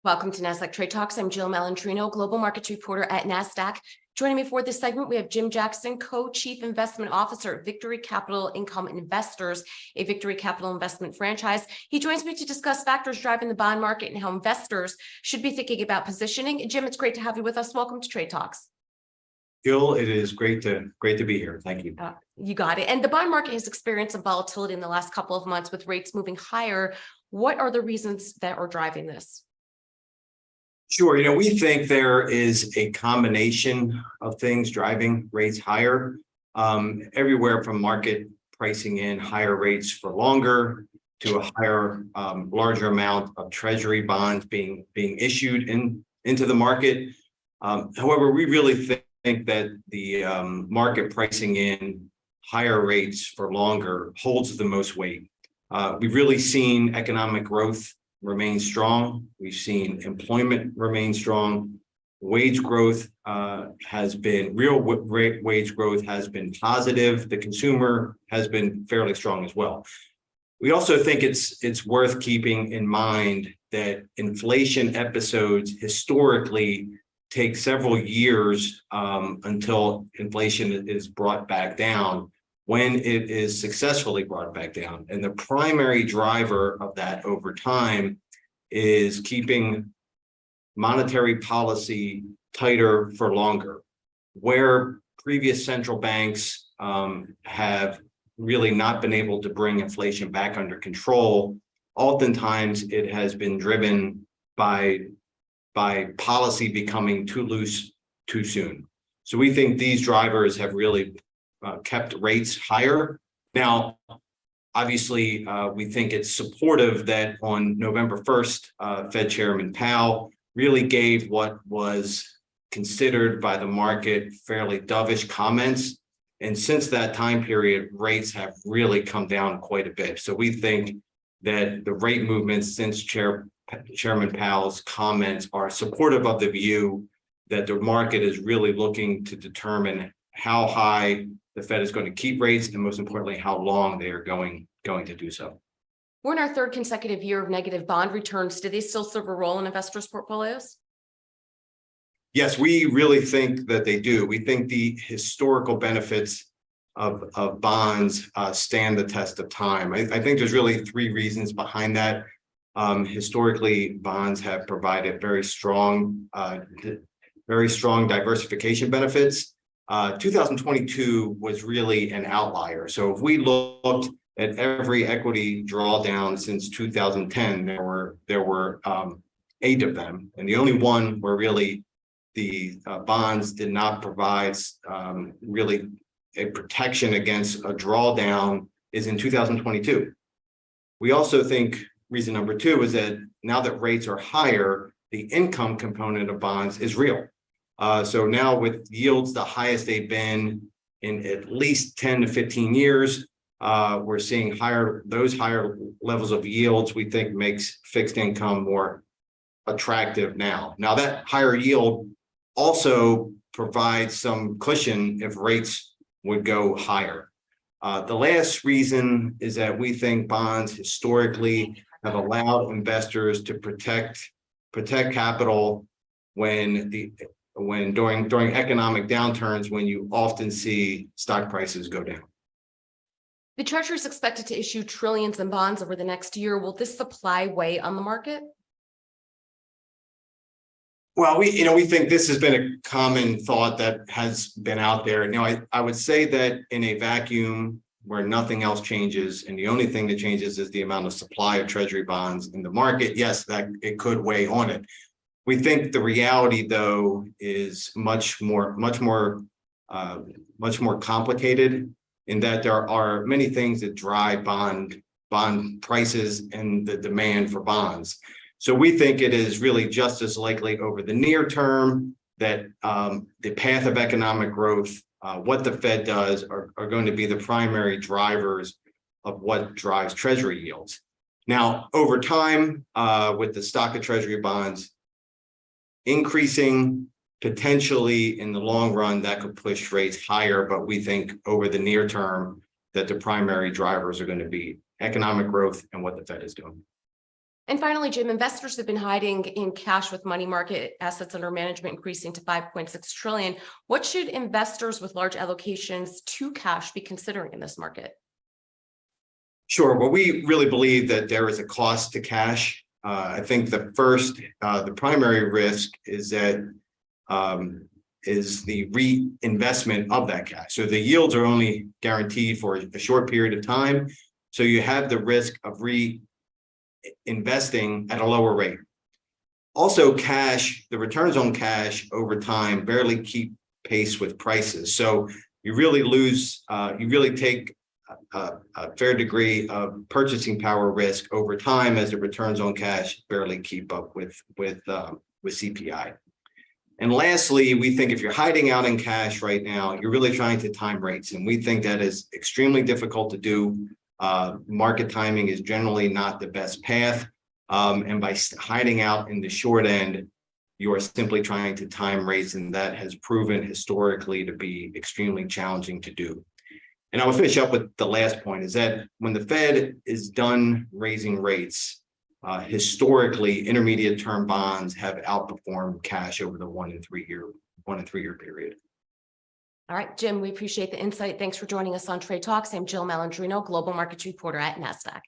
Welcome to Nasdaq Trade Talks. I'm Jill Malandrino, Global Markets Reporter at Nasdaq. Joining me for this segment, we have Jim Jackson, Co-Chief Investment Officer at Victory Capital Income Investors, a Victory Capital investment franchise. He joins me to discuss factors driving the bond market and how investors should be thinking about positioning. Jim, it's great to have you with us. Welcome to Trade Talks. Jill, it is great to be here. Thank you. You got it. And the bond market has experienced some volatility in the last couple of months with rates moving higher. What are the reasons that are driving this? Sure. We think there is a combination of things driving rates higher, everywhere from market pricing in higher rates for longer to a higher, larger amount of treasury bonds being issued into the market. However, we really think that the market pricing in higher rates for longer holds the most weight. We've really seen economic growth remain strong. We've seen employment remain strong. Wage growth has been wage growth has been positive. The consumer has been fairly strong as well. We also think it's worth keeping in mind that inflation episodes historically take several years until inflation is brought back down, when it is successfully brought back down. And the primary driver of that over time is keeping monetary policy tighter for longer. Where previous central banks have really not been able to bring inflation back under control, oftentimes it has been driven by policy becoming too loose too soon. So we think these drivers have really kept rates higher. Now, obviously, we think it's supportive that on November 1st, Fed Chairman Powell really gave what was considered by the market fairly dovish comments. And since that time period, rates have really come down quite a bit. So we think that the rate movements since Chairman Powell's comments are supportive of the view that the market is really looking to determine how high the Fed is going to keep rates, and most importantly, how long they are going to do so. We're in our third consecutive year of negative bond returns. Do they still serve a role in investors' portfolios? Yes, we really think that they do. We think the historical benefits of bonds stand the test of time. I think there's really three reasons behind that. Historically, bonds have provided very strong diversification benefits. 2022 was really an outlier. So if we looked at every equity drawdown since 2010, there were 8 of them, and the only one where really the bonds did not provide really a protection against a drawdown is in 2022. We also think reason number 2 is that now that rates are higher, the income component of bonds is real. So now with yields the highest they've been in at least 10 to 15 years, we're seeing those higher levels of yields we think makes fixed income more attractive now. Now that higher yield also provides some cushion if rates would go higher. The last reason is that we think bonds historically have allowed investors to protect capital during economic downturns, when you often see stock prices go down. The Treasury is expected to issue trillions in bonds over the next year. Will this supply weigh on the market? Well, we think this has been a common thought that has been out there. I would say that in a vacuum where nothing else changes and the only thing that changes is the amount of supply of Treasury bonds in the market, yes, that it could weigh on it. We think the reality, though, is much more complicated, in that there are many things that drive bond prices and the demand for bonds. So we think it is really just as likely over the near term that the path of economic growth, what the Fed does, are going to be the primary drivers of what drives Treasury yields. Now, over time, with the stock of Treasury bonds increasing, potentially in the long run, that could push rates higher. But we think over the near term that the primary drivers are going to be economic growth and what the Fed is doing. And finally, Jim, investors have been hiding in cash with money market assets under management increasing to 5.6 trillion. What should investors with large allocations to cash be considering in this market? Sure. Well, we really believe that there is a cost to cash. I think the primary risk is that is the reinvestment of that cash. So the yields are only guaranteed for a short period of time. So you have the risk of reinvesting at a lower rate. Also, the returns on cash over time barely keep pace with prices. So you really take a fair degree of purchasing power risk over time as the returns on cash barely keep up with CPI. And lastly, we think if you're hiding out in cash right now, you're really trying to time rates. And we think that is extremely difficult to do. Market timing is generally not the best path. And by hiding out in the short end, you are simply trying to time rates. And that has proven historically to be extremely challenging to do. And I will finish up with the last point is that when the Fed is done raising rates, historically, intermediate term bonds have outperformed cash over the 1 and 3 year period. All right, Jim, we appreciate the insight. Thanks for joining us on Trade Talks. I'm Jill Malandrino, Global Markets Reporter at Nasdaq.